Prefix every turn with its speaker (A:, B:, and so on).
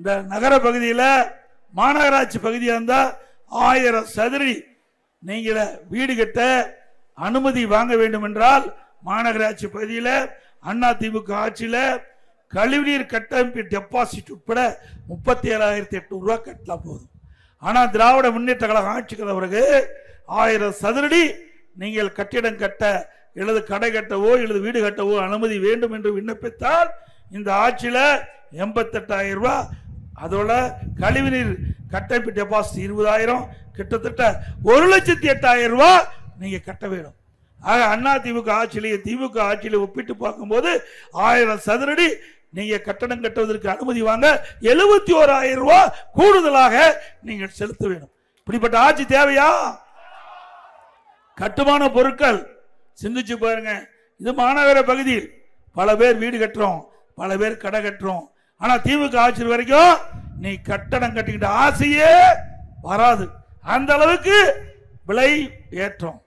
A: இந்த நகர பகுதியில் மாநகராட்சி பகுதியாக இருந்தால் 1000 சதுரடி நீங்கள வீடு கட்ட அனுமதி வாங்க வேண்டும் என்றால் மாநகராட்சி பகுதியில் அதிமுக ஆட்சியில் கழிவுநீர் கட்டமைப்பு டெபாசிட் உட்பட 37,800 ரூபாய் கட்டலாம் போதும். ஆனால் திராவிட முன்னேற்ற கழகம் ஆட்சிக்கு பிறகு 1000 சதுரடி நீங்கள் கட்டிடம் கட்ட எழுது கடை கட்டவோ எழுது வீடு கட்டவோ அனுமதி வேண்டும் என்று விண்ணப்பித்தால் இந்த ஆட்சியில் 88,000 ரூபாய், அதோட கழிவுநீர் கட்டமைப்பு டெபாசிட் 20,000, கிட்டத்தட்ட 1,08,000 ரூபாய் நீங்க கட்ட வேண்டும். ஆக அதிமுக ஆட்சியிலேயே திமுக ஆட்சியில ஒப்பிட்டு பார்க்கும்போது 1000 சதுரடி நீங்க கட்டடம் கட்டுவதற்கு அனுமதி வாங்க 71,000 ரூபாய் கூடுதலாக நீங்கள் செலுத்த வேண்டும். இப்படிப்பட்ட ஆட்சி தேவையா? கட்டுமான பொருட்கள் சிந்திச்சு பாருங்க. இது மாநகர பகுதியில் பல பேர் வீடு கட்டுறோம், பல பேர் கடை கட்டுறோம். ஆனா திமுக ஆட்சி வரைக்கும் நீ கட்டடம் கட்டிக்கிட்ட ஆசையே வராது. அந்த அளவுக்கு விலை ஏற்றம்.